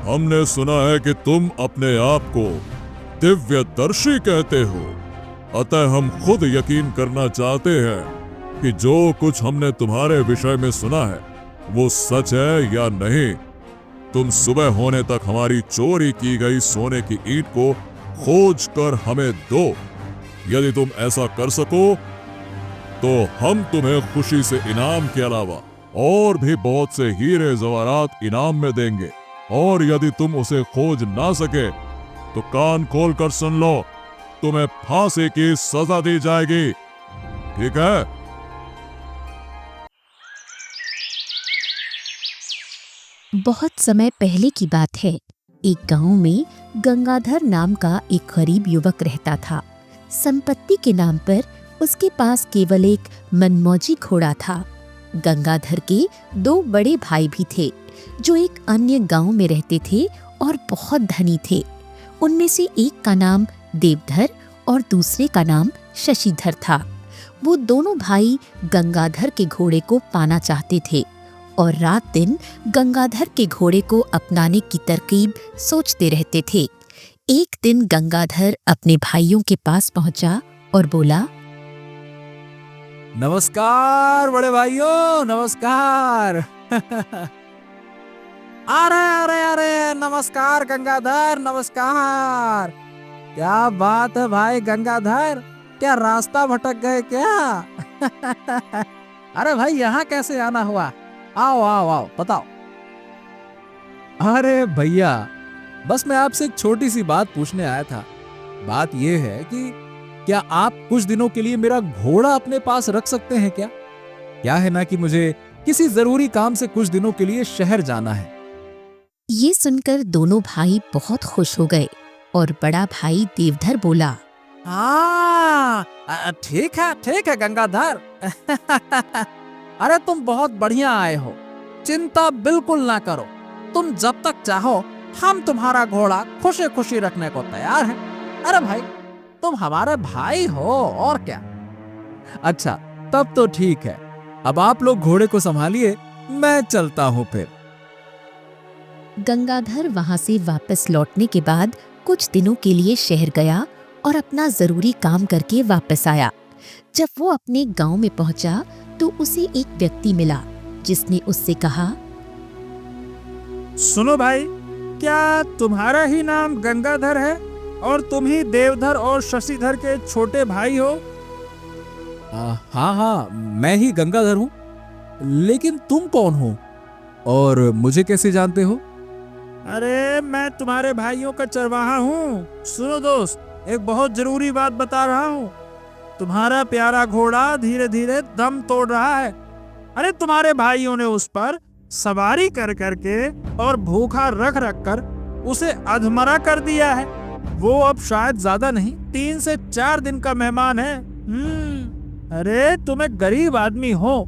हमने सुना है कि तुम अपने आप को दिव्यदर्शी कहते हो, अतः हम खुद यकीन करना चाहते हैं कि जो कुछ हमने तुम्हारे विषय में सुना है वो सच है या नहीं। तुम सुबह होने तक हमारी चोरी की गई सोने की ईंट को खोज कर हमें दो। यदि तुम ऐसा कर सको तो हम तुम्हें खुशी से इनाम के अलावा और भी बहुत से हीरे जवारात इनाम में देंगे, और यदि तुम उसे खोज ना सके तो कान खोल कर सुन लो, तुम्हें फांसी की सजा दी जाएगी। ठीक है? बहुत समय पहले की बात है। एक गांव में गंगाधर नाम का एक गरीब युवक रहता था। संपत्ति के नाम पर उसके पास केवल एक मनमौजी घोड़ा था। गंगाधर के 2 बड़े भाई भी थे जो एक अन्य गांव में रहते थे और बहुत धनी थे। उनमें से एक का नाम देवधर और दूसरे का नाम शशिधर था। वो दोनों भाई गंगाधर के घोड़े को पाना चाहते थे और रात दिन गंगाधर के घोड़े को अपनाने की तरकीब सोचते रहते थे। एक दिन गंगाधर अपने भाइयों के पास पहुंचा और बोला, नमस्कार बड़े भाइयों, नमस्कार। अरे अरे अरे, नमस्कार गंगाधर, नमस्कार। क्या बात है भाई गंगाधर, क्या रास्ता भटक गए क्या? अरे भाई यहाँ कैसे आना हुआ? आओ आओ आओ, बताओ। अरे भैया, बस मैं आपसे एक छोटी सी बात पूछने आया था। बात यह है कि क्या आप कुछ दिनों के लिए मेरा घोड़ा अपने पास रख सकते हैं क्या? क्या है ना कि मुझे किसी जरूरी काम से कुछ दिनों के लिए शहर जाना है। ये सुनकर दोनों भाई बहुत खुश हो गए और बड़ा भाई देवधर बोला, हाँ ठीक है गंगाधर। अरे तुम बहुत बढ़िया आए हो, चिंता बिल्कुल ना करो। तुम जब तक चाहो हम तुम्हारा घोड़ा खुशी खुशी रखने को तैयार हैं। अरे भाई, तुम हमारे भाई हो और क्या। अच्छा, तब तो ठीक है। अब आप लोग घोड़े को संभालिए, मैं चलता हूँ फिर। गंगाधर वहां से वापस लौटने के बाद कुछ दिनों के लिए शहर गया और अपना जरूरी काम करके वापस आया। जब वो अपने गांव में पहुंचा तो उसे एक व्यक्ति मिला जिसने उससे कहा, सुनो भाई, क्या तुम्हारा ही नाम गंगाधर है और तुम ही देवधर और शशिधर के छोटे भाई हो? हाँ, मैं ही गंगाधर हूँ। लेकिन तुम कौन हो और मुझे कैसे जानते हो? अरे मैं तुम्हारे भाइयों का चरवाहा हूँ। सुनो दोस्त, एक बहुत जरूरी बात बता रहा हूँ। तुम्हारा प्यारा घोड़ा धीरे धीरे दम तोड़ रहा है। अरे तुम्हारे भाइयों ने उस पर सवारी कर करके और भूखा रख रख कर उसे अधमरा कर दिया है। वो अब शायद ज्यादा नहीं 3 से 4 दिन का मेहमान है। अरे तुम एक गरीब आदमी हो,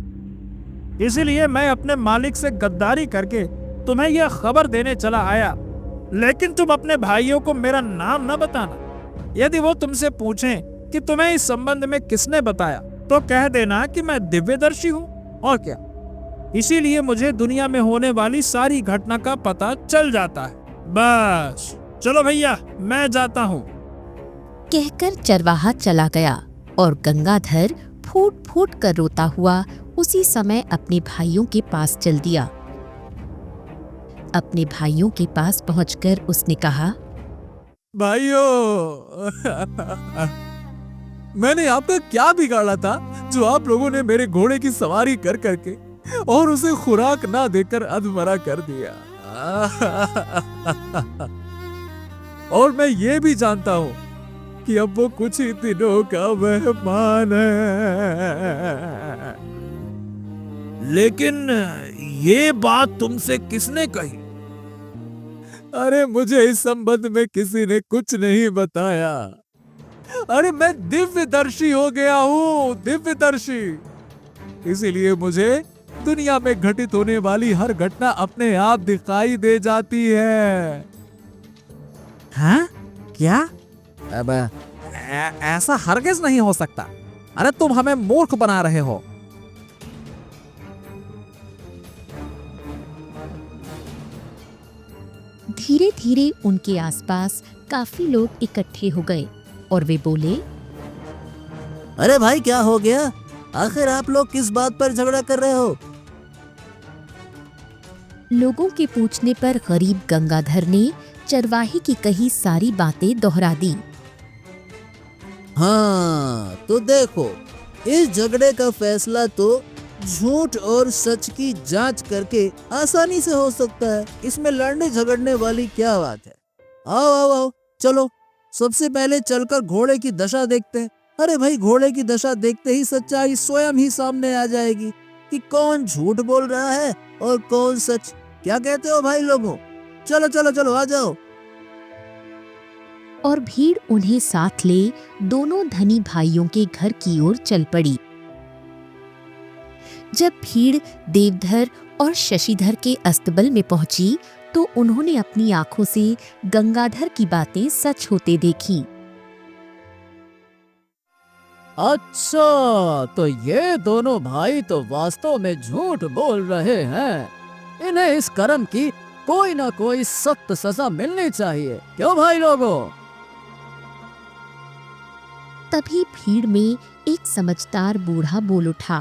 इसीलिए मैं अपने मालिक से गद्दारी करके तुम्हें यह खबर देने चला आया। लेकिन तुम अपने भाइयों को मेरा नाम न बताना। यदि वो तुमसे पूछें कि तुम्हें इस संबंध में किसने बताया, तो कह देना कि मैं दिव्यदर्शी हूँ और क्या। इसीलिए मुझे दुनिया में होने वाली सारी घटना का पता चल जाता है। बस चलो भैया, मैं जाता हूँ। कहकर चरवाहा चला गया और गंगाधर फूट फूट कर रोता हुआ उसी समय अपने भाइयों के पास चल दिया। अपने भाइयों के पास पहुंचकर उसने कहा, भाइयों, मैंने आपका क्या बिगाड़ा था जो आप लोगों ने मेरे घोड़े की सवारी कर करके और उसे खुराक ना देकर अधमरा कर दिया। और मैं ये भी जानता हूँ कि अब वो कुछ ही दिनों का मेहमान है। लेकिन ये बात तुमसे किसने कही? अरे मुझे इस संबंध में किसी ने कुछ नहीं बताया। अरे मैं दिव्यदर्शी हो गया हूँ, दिव्यदर्शी। इसीलिए मुझे दुनिया में घटित होने वाली हर घटना अपने आप दिखाई दे जाती है। हाँ? क्या? अब ऐसा हरगिज नहीं हो सकता। अरे तुम हमें मूर्ख बना रहे हो। धीरे धीरे उनके आसपास काफी लोग इकट्ठे हो गए और वे बोले, अरे भाई क्या हो गया? आखिर आप लोग किस बात पर झगड़ा कर रहे हो? लोगों के पूछने पर गरीब गंगाधर ने चरवाही की कही सारी बातें दोहरा दी। हाँ तो देखो, इस झगड़े का फैसला तो झूठ और सच की जांच करके आसानी से हो सकता है। इसमें लड़ने झगड़ने वाली क्या बात है? आओ आओ आओ, चलो सबसे पहले चलकर घोड़े की दशा देखते हैं। अरे भाई, घोड़े की दशा देखते ही सच्चाई स्वयं ही सामने आ जाएगी कि कौन झूठ बोल रहा है और कौन सच। क्या कहते हो भाई लोगों? चलो चलो चलो, आ जाओ। और भीड़ उन्हें साथ ले दोनों धनी भाइयों के घर की ओर चल पड़ी। जब भीड़ देवधर और शशिधर के अस्तबल में पहुंची तो उन्होंने अपनी आंखों से गंगाधर की बातें सच होते देखी। अच्छा, तो ये दोनों भाई तो वास्तव में झूठ बोल रहे हैं। इन्हें इस कर्म की कोई ना कोई सख्त सजा मिलनी चाहिए। क्यों भाई लोगों? तभी भीड़ में एक समझदार बूढ़ा बोल उठा,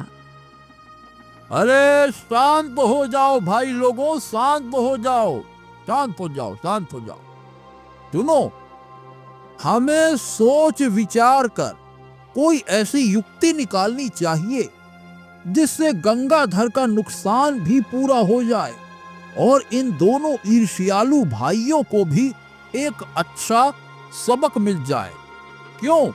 अरे शांत हो जाओ भाई लोगों, शांत हो जाओ, शांत हो जाओ, शांत हो जाओ। सुनो, हमें सोच विचार कर कोई ऐसी युक्ति निकालनी चाहिए जिससे गंगाधर का नुकसान भी पूरा हो जाए और इन दोनों ईर्ष्यालु भाइयों को भी एक अच्छा सबक मिल जाए। क्यों?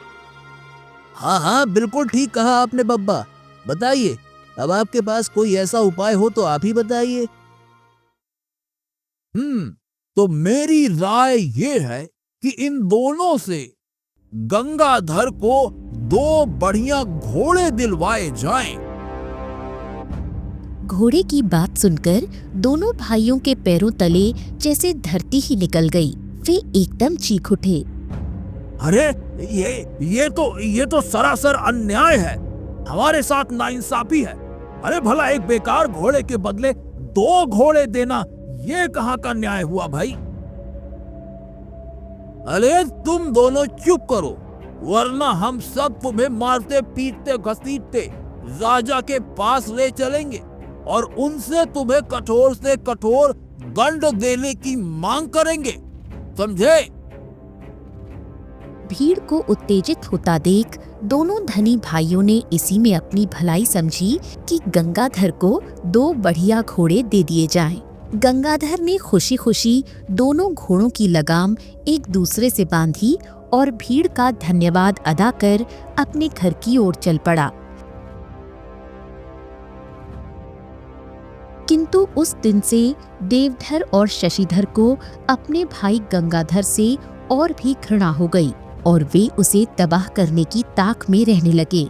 हाँ हाँ, बिल्कुल ठीक कहा आपने बब्बा। बताइए, अब आपके पास कोई ऐसा उपाय हो तो आप ही बताइए। तो मेरी राय ये है कि इन दोनों से गंगाधर को 2 बढ़िया घोड़े दिलवाए जाएं। घोड़े की बात सुनकर दोनों भाइयों के पैरों तले जैसे धरती ही निकल गई। वे एकदम चीख उठे, अरे ये तो सरासर अन्याय है, हमारे साथ नाइंसाफी है। अरे भला एक बेकार घोड़े के बदले 2 घोड़े देना, ये कहाँ का न्याय हुआ भाई? अरे तुम दोनों चुप करो, वरना हम सब तुम्हें मारते पीटते घसीटते राजा के पास ले चलेंगे और उनसे तुम्हें कठोर से कठोर दंड देने की मांग करेंगे, समझे? भीड़ को उत्तेजित होता देख दोनों धनी भाइयों ने इसी में अपनी भलाई समझी कि गंगाधर को 2 बढ़िया घोड़े दे दिए जाएं। गंगाधर ने खुशी खुशी दोनों घोड़ों की लगाम एक दूसरे से बांधी और भीड़ का धन्यवाद अदा कर अपने घर की ओर चल पड़ा। किंतु उस दिन से देवधर और शशिधर को अपने भाई गंगाधर से और भी घृणा हो गई और वे उसे तबाह करने की ताक में रहने लगे।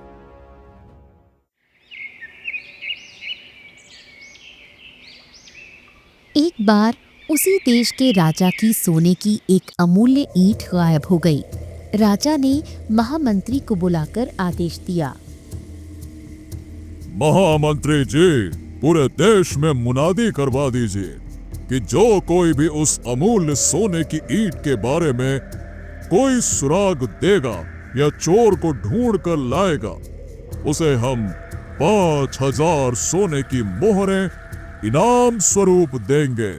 एक बार उसी देश के राजा की सोने की एक अमूल्य ईंट गायब हो गई। राजा ने महामंत्री को बुलाकर आदेश दिया, महामंत्री जी, पूरे देश में मुनादी करवा दीजिए कि जो कोई भी उस अमूल्य सोने की ईंट के बारे में कोई सुराग देगा या चोर को ढूंढ कर लाएगा, उसे हम 5000 सोने की मोहरें इनाम स्वरूप देंगे।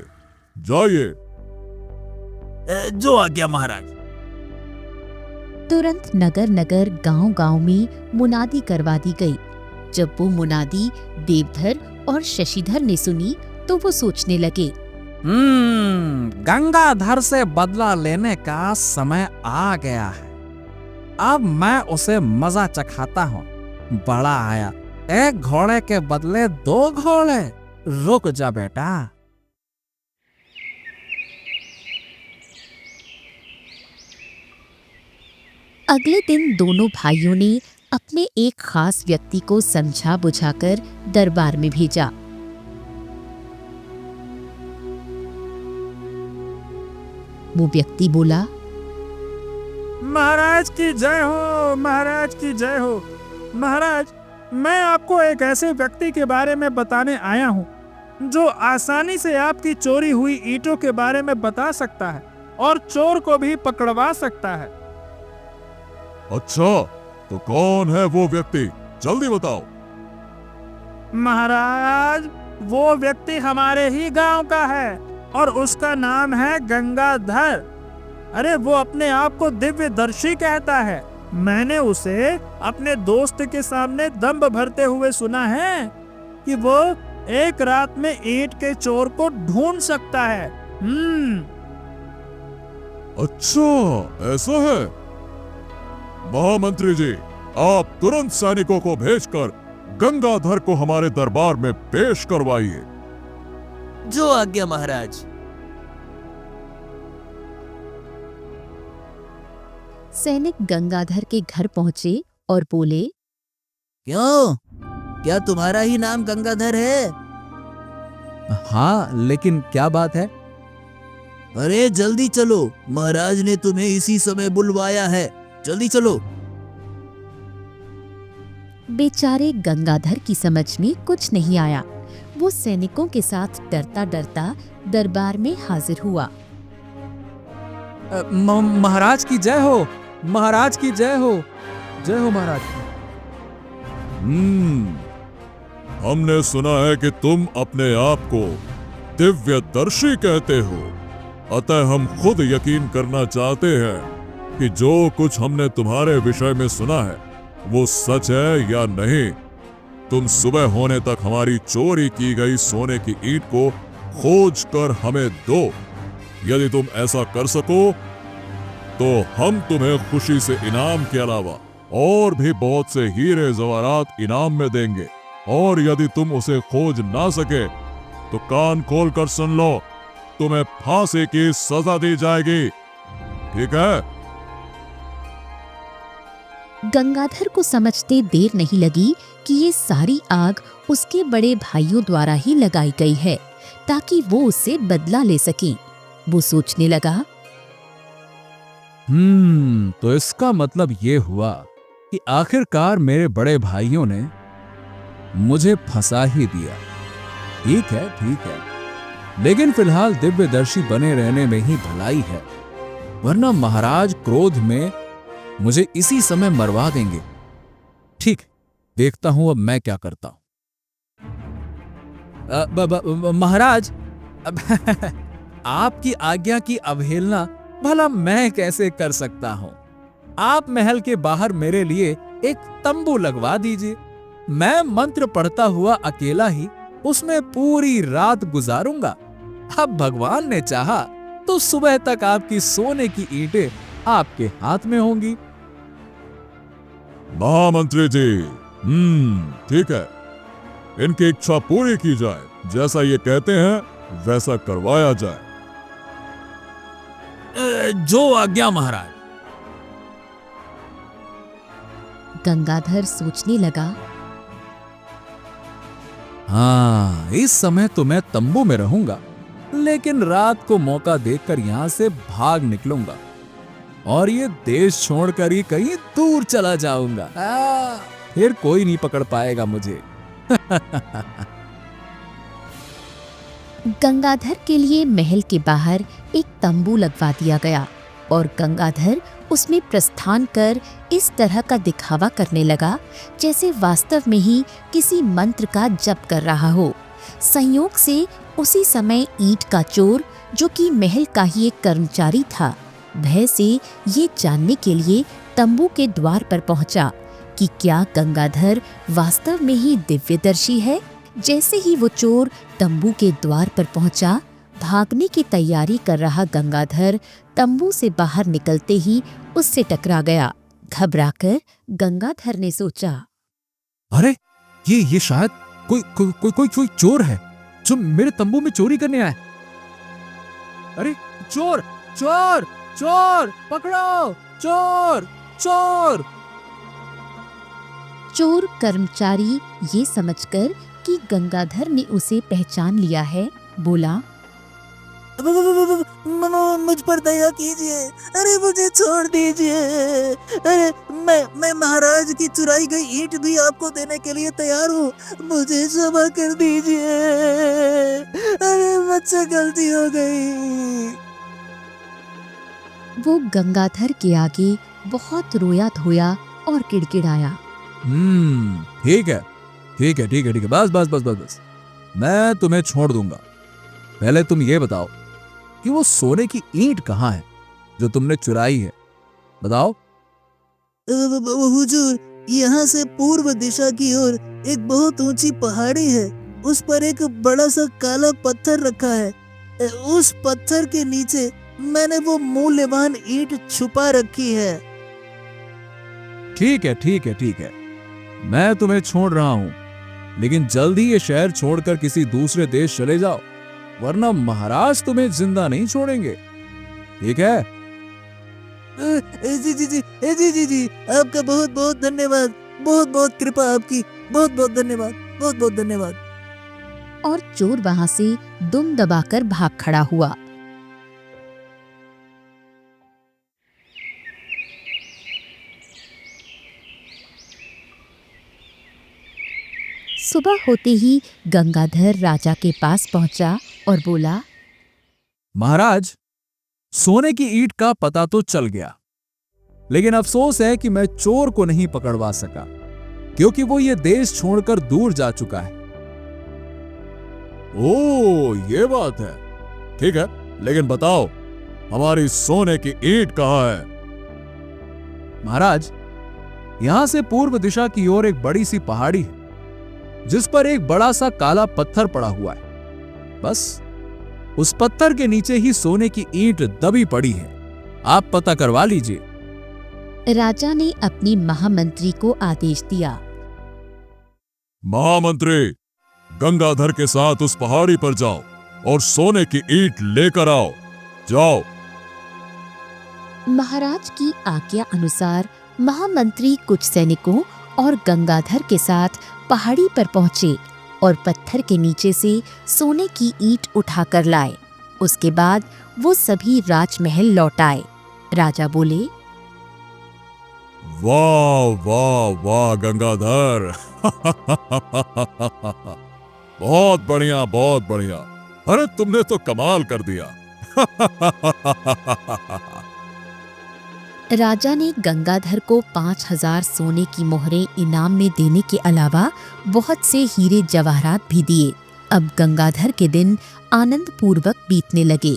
जाइए। जो आज्ञा महाराज। तुरंत नगर नगर गांव-गांव में मुनादी करवा दी गई। जब वो मुनादी देवधर और शशिधर ने सुनी तो वो सोचने लगे, गंगाधर से बदला लेने का समय आ गया है। अब मैं उसे मजा चखाता हूँ। बड़ा आया, 1 घोड़े के बदले 2 घोड़े। रुक जा बेटा। अगले दिन दोनों भाइयों ने अपने एक खास व्यक्ति को समझा बुझाकर दरबार में भेजा। वो व्यक्ति बोला, महाराज की जय हो, महाराज की जय हो। महाराज, मैं आपको एक ऐसे व्यक्ति के बारे में बताने आया हूँ जो आसानी से आपकी चोरी हुई ईंटों के बारे में बता सकता है और चोर को भी पकड़वा सकता है। अच्छा, तो कौन है वो व्यक्ति, जल्दी बताओ। महाराज, वो व्यक्ति हमारे ही गांव का है और उसका नाम है गंगाधर। अरे वो अपने आप को दिव्यदर्शी कहता है। मैंने उसे अपने दोस्त के सामने दम्भ भरते हुए सुना है कि वो एक रात में ईंट के चोर को ढूंढ सकता है। अच्छा, ऐसा है। महामंत्री जी, आप तुरंत सैनिकों को भेजकर गंगाधर को हमारे दरबार में पेश करवाइए। जो आज्ञा महाराज। सैनिक गंगाधर के घर पहुंचे और बोले, क्यों, क्या तुम्हारा ही नाम गंगाधर है? हाँ, लेकिन क्या बात है? अरे जल्दी चलो, महाराज ने तुम्हें इसी समय बुलवाया है, जल्दी चलो। बेचारे गंगाधर की समझ में कुछ नहीं आया। वो सैनिकों के साथ डरता डरता दरबार में हाजिर हुआ। महाराज की जय हो, महाराज की जय हो, जय हो महाराज। हमने सुना है कि तुम अपने आप को दिव्यदर्शी कहते हो, अतः हम खुद यकीन करना चाहते हैं कि जो कुछ हमने तुम्हारे विषय में सुना है वो सच है या नहीं। तुम सुबह होने तक हमारी चोरी की गई सोने की ईंट को खोज कर हमें दो। यदि तुम ऐसा कर सको तो हम तुम्हें खुशी से इनाम के अलावा और भी बहुत से हीरे जवाहरात इनाम में देंगे, और यदि तुम उसे खोज ना सके तो कान खोल कर सुन लो, तुम्हें फांसी की सजा दी जाएगी। ठीक है? गंगाधर को समझते देर नहीं लगी कि ये सारी आग उसके बड़े भाइयों द्वारा ही लगाई गई है ताकि वो उससे बदला ले सकें। वो सोचने लगा, तो इसका मतलब ये हुआ कि आखिरकार मेरे बड़े भाइयों ने मुझे फंसा ही दिया। ठीक है, ठीक है, लेकिन फिलहाल दिव्यदर्शी बने रहने में ही भलाई है, वरना महाराज क्रोध में मुझे इसी समय मरवा देंगे। ठीक, देखता हूं अब मैं क्या करता हूं। महाराज, आपकी आज्ञा की अवहेलना भला मैं कैसे कर सकता हूं? आप महल के बाहर मेरे लिए एक तंबू लगवा दीजिए। मैं मंत्र पढ़ता हुआ अकेला ही उसमें पूरी रात गुजारूंगा। अब भगवान ने चाहा तो सुबह तक आपकी सोने की ईंटें आपके हाथ में होंगी। महामंत्री जी, ठीक है, इनकी इच्छा पूरी की जाए, जैसा ये कहते हैं वैसा करवाया जाए। जो आज्ञा महाराज। गंगाधर सोचने लगा, हाँ, इस समय तो मैं तंबू में रहूंगा, लेकिन रात को मौका देखकर यहां से भाग निकलूंगा और ये देश छोड़कर ही कहीं दूर चला जाऊंगा। फिर कोई नहीं पकड़ पाएगा मुझे। गंगाधर के लिए महल के बाहर एक तंबू लगवा दिया गया और गंगाधर उसमें प्रस्थान कर इस तरह का दिखावा करने लगा जैसे वास्तव में ही किसी मंत्र का जप कर रहा हो। संयोग से उसी समय ईंट का चोर, जो कि महल का ही एक कर्मचारी था, भय से ये जानने के लिए तंबू के द्वार पर पहुंचा कि क्या गंगाधर वास्तव में ही दिव्यदर्शी है। जैसे ही वो चोर तंबू के द्वार पर पहुंचा, भागने की तैयारी कर रहा गंगाधर तंबू से बाहर निकलते ही उससे टकरा गया। घबराकर गंगाधर ने सोचा, अरे ये शायद कोई चोर है जो मेरे तंबू में चोरी करने आया। अरे चोर चोर चोर, पकड़ो चोर चोर। चोर कर्मचारी ये समझकर कि गंगाधर ने उसे पहचान लिया है, बोला, मुझ पर दया कीजिए, अरे मुझे छोड़ दीजिए। अरे मैं महाराज की चुराई गई ईंट भी आपको देने के लिए तैयार हूँ, मुझे क्षमा कर दीजिए। अरे मुझसे गलती हो गई। वो गंगाधर के आगे बहुत रोया धोया और गिड़गिड़ाया। ठीक है ठीक है ठीक है ठीक है, बस बस बस बस बस, मैं तुम्हें छोड़ दूंगा। पहले तुम ये बताओ कि वो सोने की ईंट कहाँ है जो तुमने चुराई है, बताओ। हुजूर, यहाँ से पूर्व दिशा की ओर एक बहुत ऊंची पहाड़ी है, उस पर एक बड़ा सा काला पत्थर रखा है। उस पत्थर के नीचे मैंने वो मूल्यवान ईंट छुपा रखी है। ठीक है ठीक है ठीक है, मैं तुम्हें छोड़ रहा हूं, लेकिन जल्द ही ये शहर छोड़कर किसी दूसरे देश चले जाओ, वरना महाराज तुम्हें जिंदा नहीं छोड़ेंगे, ठीक है? जी जी जी जी जी जी, आपका बहुत बहुत धन्यवाद, बहुत बहुत कृपा आपकी, बहुत बहुत धन्यवाद, बहुत बहुत धन्यवाद। और चोर वहां से दुम दबाकर भाग खड़ा हुआ। सुबह होते ही गंगाधर राजा के पास पहुंचा और बोला, महाराज, सोने की ईंट का पता तो चल गया, लेकिन अफसोस है कि मैं चोर को नहीं पकड़वा सका, क्योंकि वो ये देश छोड़कर दूर जा चुका है। ओ, ये बात है। ठीक है, लेकिन बताओ हमारी सोने की ईंट कहाँ है? महाराज, यहां से पूर्व दिशा की ओर एक बड़ी सी पहाड़ी है, जिस पर एक बड़ा सा काला पत्थर पड़ा हुआ है। बस उस पत्थर के नीचे ही सोने की ईंट दबी पड़ी है, आप पता करवा लीजिए। राजा ने अपनी महामंत्री को आदेश दिया। महामंत्री, गंगाधर के साथ उस पहाड़ी पर जाओ और सोने की ईंट लेकर आओ, जाओ। महाराज की आज्ञा अनुसार महामंत्री कुछ सैनिकों और गंगाधर के साथ पहाड़ी पर पहुंचे और पत्थर के नीचे से सोने की ईंट उठाकर लाए। उसके बाद वो सभी राजमहल लौट आए। राजा बोले, वाह वाह वाह गंगाधर, बहुत बढ़िया बहुत बढ़िया, अरे तुमने तो कमाल कर दिया। राजा ने गंगाधर को 5000 सोने की मोहरें इनाम में देने के अलावा बहुत से हीरे जवाहरात भी दिए। अब गंगाधर के दिन आनंद पूर्वक बीतने लगे।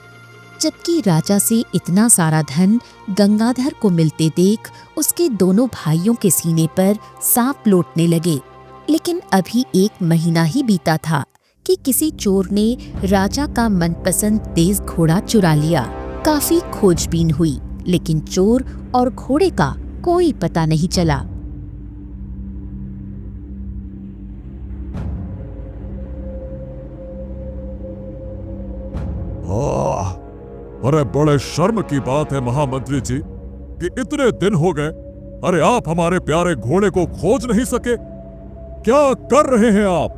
जबकि राजा से इतना सारा धन गंगाधर को मिलते देख उसके दोनों भाइयों के सीने पर सांप लौटने लगे। लेकिन अभी 1 महीना ही बीता था कि किसी चोर ने राजा का मनपसंद तेज घोड़ा चुरा लिया। काफी खोजबीन हुई, लेकिन चोर और घोड़े का कोई पता नहीं चला। अरे बड़े शर्म की बात है महामंत्री जी कि इतने दिन हो गए, अरे आप हमारे प्यारे घोड़े को खोज नहीं सके, क्या कर रहे हैं आप?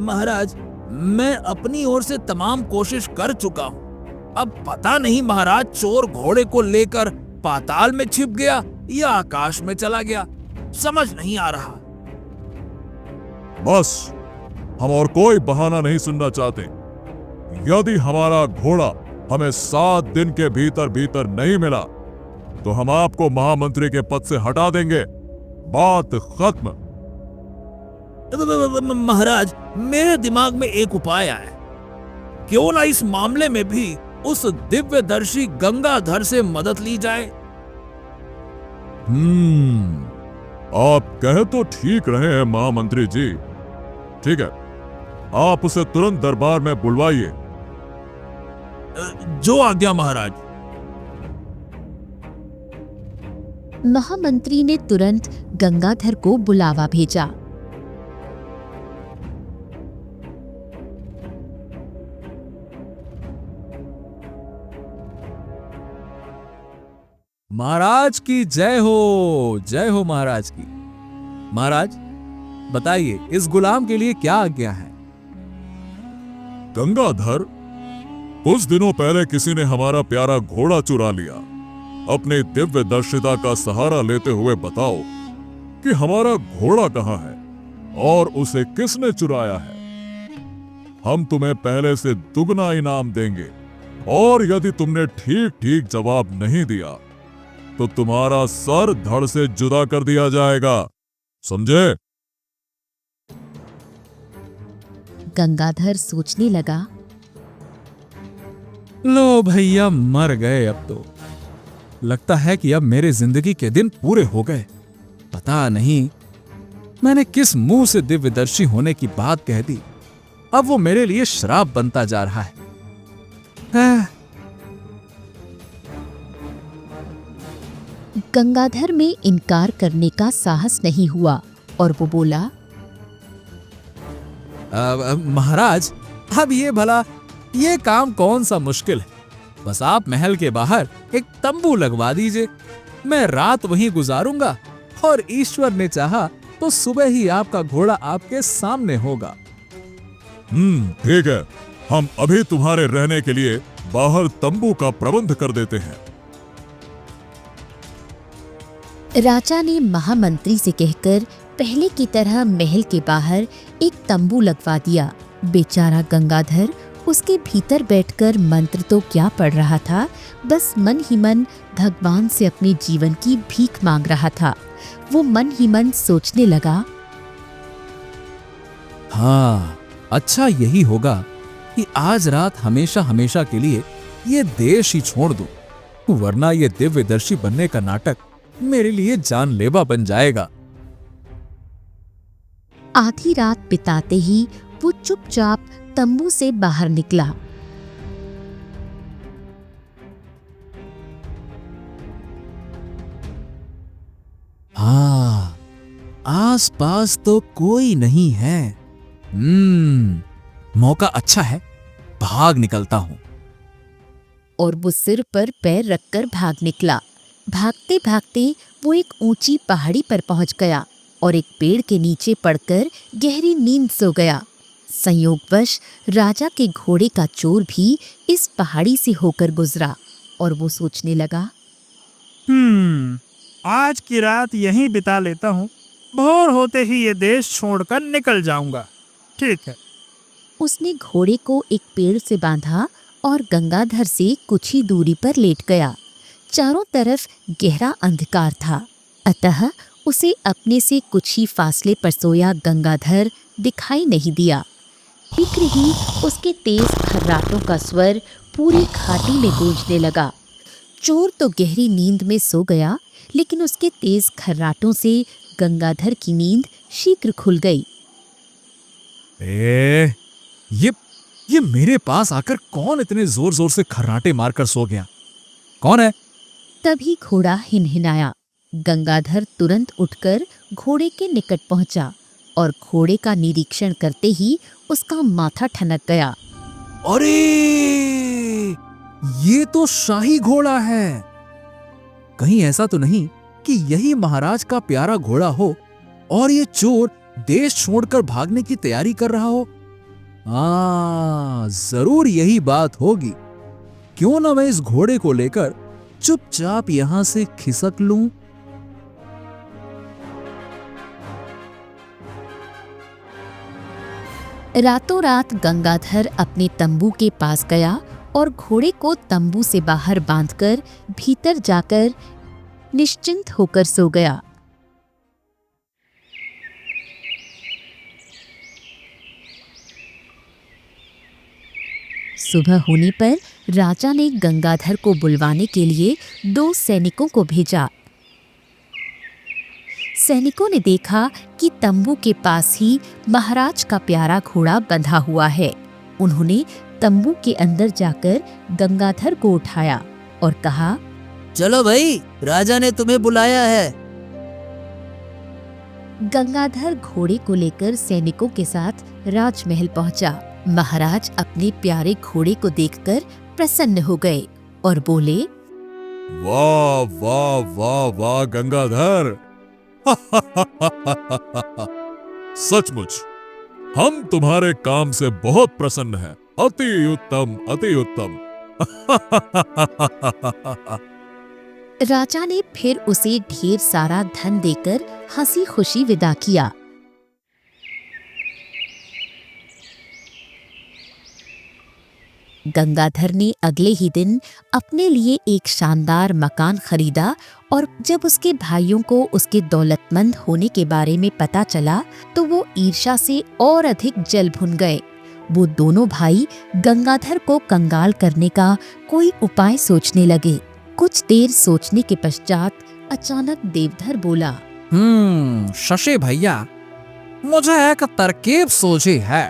महाराज, मैं अपनी ओर से तमाम कोशिश कर चुका हूं, अब पता नहीं महाराज चोर घोड़े को लेकर पाताल में छिप गया या आकाश में चला गया, समझ नहीं आ रहा। बस हम और कोई बहाना नहीं सुनना चाहते। यदि हमारा घोड़ा हमें 7 दिन के भीतर भीतर नहीं मिला तो हम आपको महामंत्री के पद से हटा देंगे, बात खत्म। महाराज, मेरे दिमाग में एक उपाय आया, क्यों ना इस मामले में भी उस दिव्यदर्शी गंगाधर से मदद ली जाए। आप कह तो ठीक रहे हैं महामंत्री जी। ठीक है, आप उसे तुरंत दरबार में बुलवाइए। जो आज्ञा महाराज। महामंत्री ने तुरंत गंगाधर को बुलावा भेजा। महाराज की जय हो महाराज की। महाराज, बताइए इस गुलाम के लिए क्या आज्ञा है? गंगाधर, कुछ दिनों पहले किसी ने हमारा प्यारा घोड़ा चुरा लिया। अपने दिव्य दर्शिता का सहारा लेते हुए बताओ कि हमारा घोड़ा कहाँ है और उसे किसने चुराया है। हम तुम्हें पहले से दुगना इनाम देंगे और यदि तुमने ठीक ठीक जवाब नहीं दिया तो तुम्हारा सर धड़ से जुदा कर दिया जाएगा, समझे? गंगाधर सोचने लगा। लो भैया, मर गए अब तो। लगता है कि अब मेरे जिंदगी के दिन पूरे हो गए। पता नहीं मैंने किस मुंह से दिव्यदर्शी होने की बात कह दी। अब वो मेरे लिए श्राप बनता जा रहा है। गंगाधर में इनकार करने का साहस नहीं हुआ और वो बोला, महाराज, अब ये भला ये काम कौन सा मुश्किल है। बस आप महल के बाहर एक तंबू लगवा दीजिए। मैं रात वहीं गुजारूंगा और ईश्वर ने चाहा तो सुबह ही आपका घोड़ा आपके सामने होगा। ठीक है, हम अभी तुम्हारे रहने के लिए बाहर तंबू का प्रबंध कर देते हैं। राजा ने महामंत्री से कहकर पहले की तरह महल के बाहर एक तंबू लगवा दिया। बेचारा गंगाधर उसके भीतर बैठकर मंत्र तो क्या पढ़ रहा था, बस मन ही मन भगवान से अपने जीवन की भीख मांग रहा था। वो मन ही मन सोचने लगा, हाँ, अच्छा यही होगा कि आज रात हमेशा हमेशा के लिए ये देश ही छोड़ दूं, वरना ये दिव्यदर्शी बनने का नाटक मेरे लिए जानलेवा बन जाएगा। आधी रात बिताते ही वो चुपचाप तंबू से बाहर निकला। हाँ, आसपास तो कोई नहीं है। मौका अच्छा है, भाग निकलता हूं। और वो सिर पर पैर रखकर भाग निकला। भागते भागते वो एक ऊंची पहाड़ी पर पहुंच गया और एक पेड़ के नीचे पड़कर गहरी नींद सो गया। संयोगवश राजा के घोड़े का चोर भी इस पहाड़ी से होकर गुजरा और वो सोचने लगा, आज की रात यहीं बिता लेता हूँ। भोर होते ही ये देश छोड़कर निकल जाऊंगा। ठीक है। उसने घोड़े को एक पेड़ से बांधा और गंगाधर से कुछ ही दूरी पर लेट गया। चारों तरफ गहरा अंधकार था, अतः उसे अपने से कुछ ही फासले पर सोया गंगाधर दिखाई नहीं दिया। शीघ्र ही उसके तेज खर्राटों का स्वर पूरी घाटी में गूंजने लगा। चोर तो गहरी नींद में सो गया, लेकिन उसके तेज खर्राटों से गंगाधर की नींद शीघ्र खुल गई। ये मेरे पास आकर कौन इतने जोर जोर से खर्राटे मारकर सो गया? कौन है? तभी घोड़ा हिनहिनाया। गंगाधर तुरंत उठकर घोड़े के निकट पहुंचा और घोड़े का निरीक्षण करते ही उसका माथा ठनक गया। अरे, ये तो शाही घोड़ा है। कहीं ऐसा तो नहीं कि यही महाराज का प्यारा घोड़ा हो और ये चोर देश छोड़कर भागने की तैयारी कर रहा हो? जरूर यही बात होगी। क्यों ना मैं इस घोड़े को लेकर चुपचाप यहां से खिसक लूं। रातों रात गंगाधर अपने तंबू के पास गया और घोड़े को तंबू से बाहर बांधकर भीतर जाकर निश्चिंत होकर सो गया। सुबह होने पर राजा ने गंगाधर को बुलवाने के लिए 2 सैनिकों को भेजा। सैनिकों ने देखा कि तंबू के पास ही महाराज का प्यारा घोड़ा बंधा हुआ है। उन्होंने तंबू के अंदर जाकर गंगाधर को उठाया और कहा, चलो भाई, राजा ने तुम्हें बुलाया है। गंगाधर घोड़े को लेकर सैनिकों के साथ राजमहल पहुंचा। महाराज अपने प्यारे घोड़े को देखकर प्रसन्न हो गए और बोले, वाह वाह वाह वाह गंगाधर, सचमुच हम तुम्हारे काम से बहुत प्रसन्न हैं अति उत्तम, अति उत्तम। राजा ने फिर उसे ढेर सारा धन देकर हंसी खुशी विदा किया। गंगाधर ने अगले ही दिन अपने लिए एक शानदार मकान खरीदा और जब उसके भाइयों को उसके दौलतमंद होने के बारे में पता चला तो वो ईर्ष्या से और अधिक जल भुन गए। वो दोनों भाई गंगाधर को कंगाल करने का कोई उपाय सोचने लगे। कुछ देर सोचने के पश्चात अचानक देवधर बोला, शशि भैया, मुझे एक तरकीब सूझी है।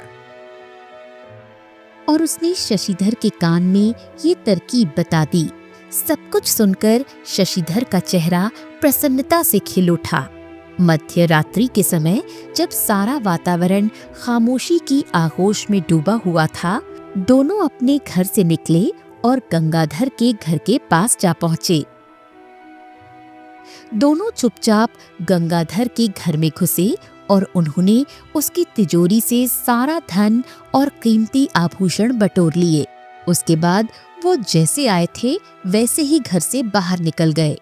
और उसने शशिधर के कान में ये तरकीब बता दी। सब कुछ सुनकर शशिधर का चेहरा प्रसन्नता से खिल उठा। मध्य रात्रि के समय जब सारा वातावरण खामोशी की आगोश में डूबा हुआ था, दोनों अपने घर से निकले और गंगाधर के घर के पास जा पहुंचे। दोनों चुपचाप गंगाधर के घर में घुसे और उन्होंने उसकी तिजोरी से सारा धन और कीमती आभूषण बटोर लिए। उसके बाद वो जैसे आए थे वैसे ही घर से बाहर निकल गए।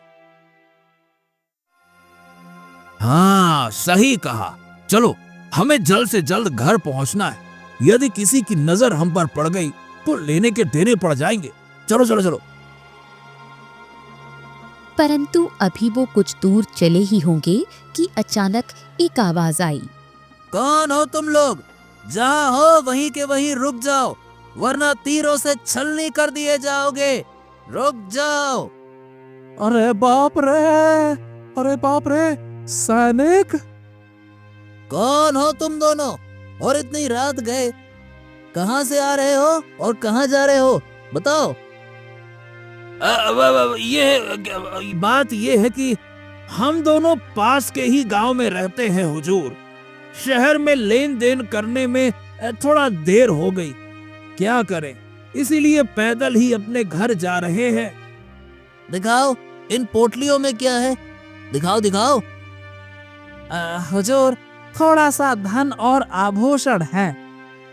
हाँ, सही कहा। चलो, हमें जल्द से जल्द घर पहुंचना है। यदि किसी की नजर हम पर पड़ गई तो लेने के देने पड़ जाएंगे। चलो चलो चलो। परंतु अभी वो कुछ दूर चले ही होंगे कि अचानक एक आवाज आई। कौन हो तुम लोग? जहाँ हो वहीं के वहीं रुक जाओ, वरना तीरों से छलनी कर दिए जाओगे। रुक जाओ। अरे बाप रे, अरे बाप रे, सैनिक! कौन हो तुम दोनों और इतनी रात गए? कहाँ से आ रहे हो और कहाँ जा रहे हो? बताओ। ये बात ये है कि हम दोनों पास के ही गांव में रहते हैं हुजूर। शहर में लेन देन करने में थोड़ा देर हो गई। क्या करें, इसीलिए पैदल ही अपने घर जा रहे हैं। दिखाओ, इन पोटलियों में क्या है? दिखाओ दिखाओ। हुजूर, थोड़ा सा धन और आभूषण है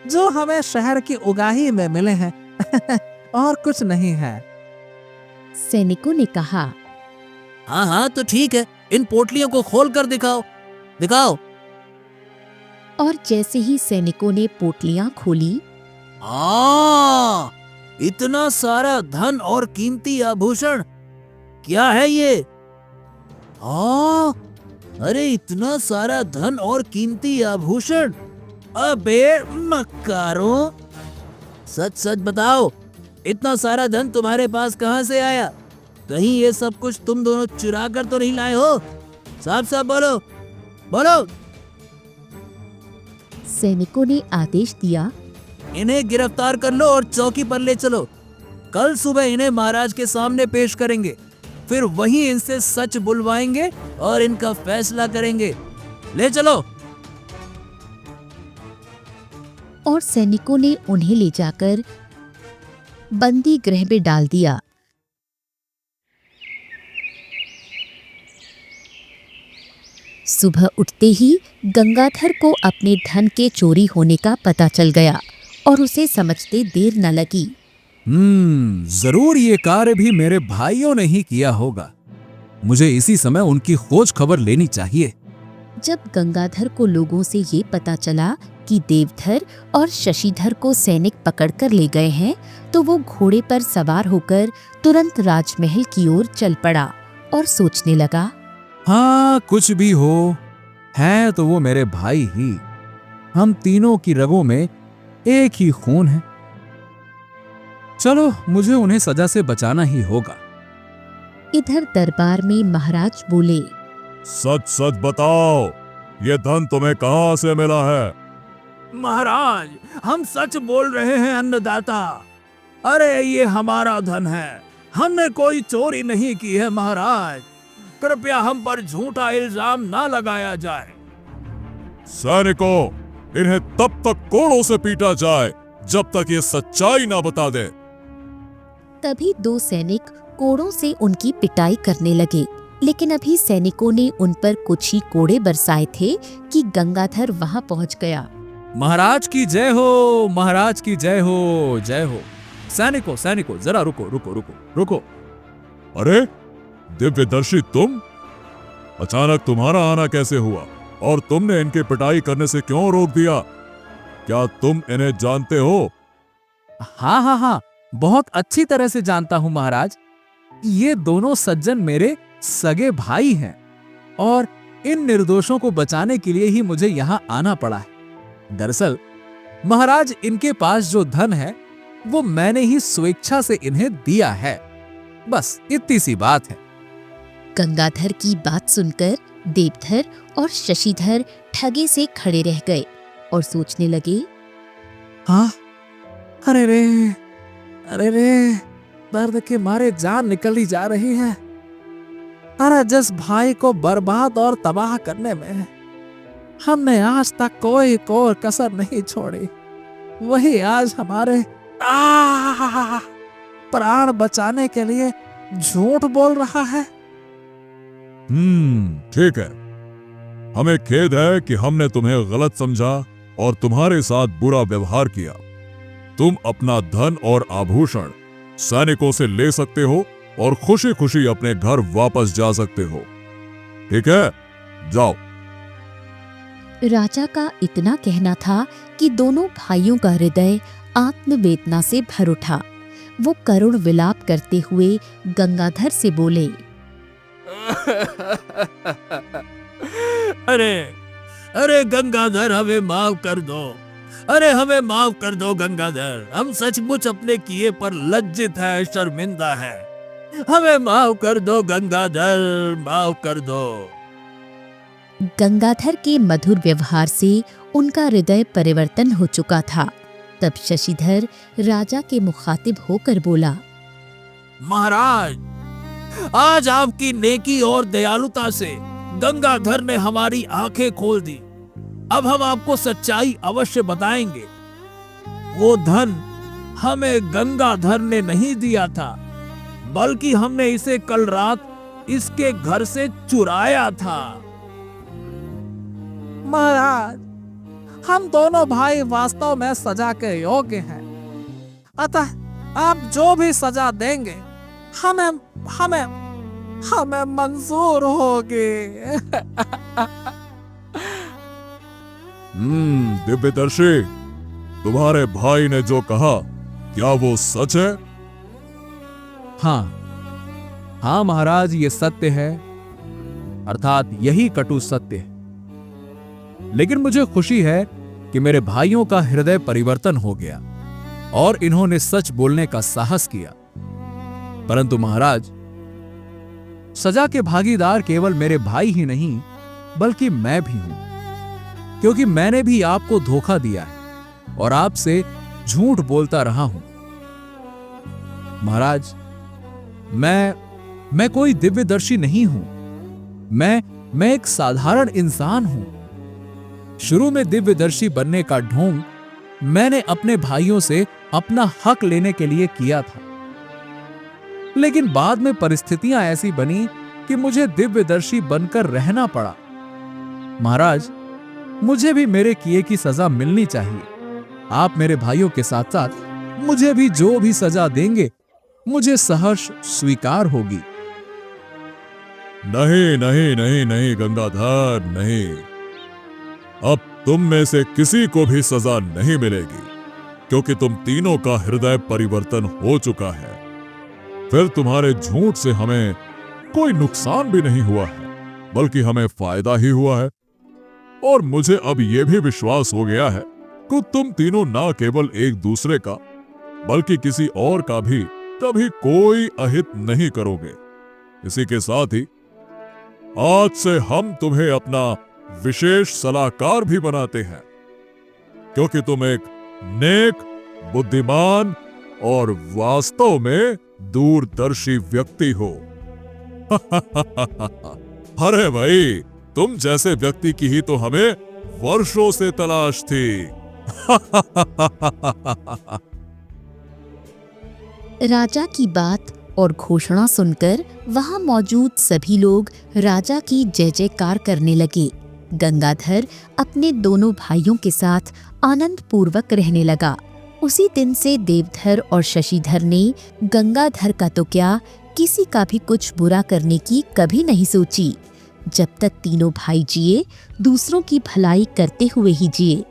जो हमें शहर की उगाही में मिले हैं। और कुछ नहीं है। सैनिकों ने कहा। हाँ हाँ, तो ठीक है, इन पोटलियों को खोल कर दिखाओ। दिखाओ। और जैसे ही सैनिकों ने पोटलियां खोली, इतना सारा धन और कीमती आभूषण, क्या है ये? अरे इतना सारा धन और कीमती आभूषण! अबे मक्कारों, सच सच बताओ, इतना सारा धन तुम्हारे पास कहाँ से आया? कहीं ये सब कुछ तुम दोनों चुरा कर तो नहीं लाए हो? साफ साफ बोलो, बोलो। सैनिकों ने आदेश दिया। इन्हें गिरफ्तार कर लो और चौकी पर ले चलो। कल सुबह इन्हें महाराज के सामने पेश करेंगे, फिर वहीं इनसे सच बुलवाएंगे और इनका फैसला करेंगे। ले चलो। और सैनिकों ने उन्हें ले जाकर बंदी गृह में डाल दिया। सुबह उठते ही गंगाधर को अपने धन के चोरी होने का पता चल गया और उसे समझते देर न लगी। जरूर ये कार्य भी मेरे भाइयों ने ही किया होगा। मुझे इसी समय उनकी खोज खबर लेनी चाहिए। जब गंगाधर को लोगों से ये पता चला कि देवधर और शशिधर को सैनिक पकड़कर ले गए हैं, तो वो घोड़े पर सवार होकर तुरंत राजमहल की ओर चल पड़ा और सोचने लगा। हाँ, कुछ भी हो, है तो वो मेरे भाई ही। हम तीनों की रगों में एक ही खून है। चलो, मुझे उन्हें सजा से बचाना ही होगा। इधर दरबार में महाराज बोले। सच सच बताओ, ये धन तुम्हें कहाँ से मिला है? महाराज, हम सच बोल रहे हैं अन्नदाता। अरे ये हमारा धन है, हमने कोई चोरी नहीं की है महाराज। कृपया हम पर झूठा इल्जाम ना लगाया जाए। सैनिकों, इन्हें तब तक कोड़ों से पीटा जाए जब तक ये सच्चाई ना बता दे। तभी दो सैनिक कोड़ों से उनकी पिटाई करने लगे, लेकिन अभी सैनिकों ने उन पर कुछ ही कोड़े बरसाए थे कि गंगाधर वहां पहुंच गया। महाराज की जय हो, महाराज की जय हो, जय हो। सैनिकों सैनिकों, जरा रुको रुको रुको रुको। अरे दिव्यदर्शी, तुम अचानक तुम्हारा आना कैसे हुआ और तुमने इनकी पिटाई करने से क्यों रोक दिया? क्या तुम इन्हें जानते हो? हाँ हाँ हाँ, बहुत अच्छी तरह से जानता हूं महाराज। ये दोनों सज्जन मेरे सगे भाई हैं और इन निर्दोषों को बचाने के लिए ही मुझे यहां आना पड़ा है। दरअसल महाराज, इनके पास जो धन है वो मैंने ही स्वेच्छा से इन्हें दिया है। बस इतनी सी बात है। गंगाधर की बात सुनकर देवधर और शशिधर ठगे से खड़े रह गए और सोचने लगे। हाँ, अरे रे, दर्द के मारे जान निकली जा रही है। अरे जिस भाई को बर्बाद और तबाह करने में हमने आज तक कोई कोर कसर नहीं छोड़ी, वही आज हमारे प्राण बचाने के लिए झूठ बोल रहा है। ठीक है। हमें खेद है कि हमने तुम्हें गलत समझा और तुम्हारे साथ बुरा व्यवहार किया। तुम अपना धन और आभूषण सैनिकों से ले सकते हो और खुशी खुशी अपने घर वापस जा सकते हो। ठीक है, जाओ। राजा का इतना कहना था कि दोनों भाइयों का हृदय आत्मवेदना से भर उठा। वो करुण विलाप करते हुए गंगाधर से बोले। अरे गंगाधर, हमें माफ कर दो। अरे हमें माफ कर दो गंगाधर, हम सचमुच अपने किए पर लज्जित है, शर्मिंदा है। हमें माफ कर दो गंगाधर, माफ कर दो। गंगाधर के मधुर व्यवहार से उनका हृदय परिवर्तन हो चुका था। तब शशिधर राजा के मुखातिब होकर बोला। महाराज, आज आपकी नेकी और दयालुता से गंगाधर ने हमारी आंखें खोल दी। अब हम आपको सच्चाई अवश्य बताएंगे। वो धन हमें गंगाधर ने नहीं दिया था, बल्कि हमने इसे कल रात इसके घर से चुराया था। महाराज, हम दोनों भाई वास्तव में सजा के योग्य हैं, अतः आप जो भी सजा देंगे हमें हमें हमें मंजूर होगी। दिव्यदर्शी, तुम्हारे भाई ने जो कहा क्या वो सच है? हाँ महाराज, ये सत्य है, अर्थात यही कटु सत्य है। लेकिन मुझे खुशी है कि मेरे भाइयों का हृदय परिवर्तन हो गया और इन्होंने सच बोलने का साहस किया। परंतु महाराज, सजा के भागीदार केवल मेरे भाई ही नहीं बल्कि मैं भी हूं, क्योंकि मैंने भी आपको धोखा दिया है और आपसे झूठ बोलता रहा हूं। महाराज, मैं कोई दिव्यदर्शी नहीं हूं। मैं एक साधारण इंसान हूं। शुरू में दिव्यदर्शी बनने का ढोंग मैंने अपने भाइयों से अपना हक लेने के लिए किया था, लेकिन बाद में परिस्थितियां ऐसी बनी कि मुझे दिव्यदर्शी बनकर रहना पड़ा। महाराज, मुझे भी मेरे किए की सजा मिलनी चाहिए। आप मेरे भाइयों के साथ साथ मुझे भी जो भी सजा देंगे मुझे सहर्ष स्वीकार होगी। नहीं नहीं नहीं नहीं गंगाधर, नहीं। अब तुम में से किसी को भी सजा नहीं मिलेगी, क्योंकि तुम तीनों का हृदय परिवर्तन हो चुका है। फिर तुम्हारे झूठ से हमें कोई नुकसान भी नहीं हुआ है, बल्कि हमें फायदा ही हुआ है। और मुझे अब यह भी विश्वास हो गया है कि तुम तीनों ना केवल एक दूसरे का बल्कि किसी और का भी कभी कोई अहित नहीं करोगे। इसी के साथ ही आज से हम तुम्हें अपना विशेष सलाहकार भी बनाते हैं, क्योंकि तुम एक नेक, बुद्धिमान और वास्तव में दूरदर्शी व्यक्ति हो। अरे भाई, तुम जैसे व्यक्ति की ही तो हमें वर्षों से तलाश थी। राजा की बात और घोषणा सुनकर वहां मौजूद सभी लोग राजा की जय जयकार करने लगे। गंगाधर अपने दोनों भाइयों के साथ आनंद पूर्वक रहने लगा। उसी दिन से देवधर और शशिधर ने गंगाधर का तो क्या, किसी का भी कुछ बुरा करने की कभी नहीं सोची। जब तक तीनों भाई जिए, दूसरों की भलाई करते हुए ही जिए।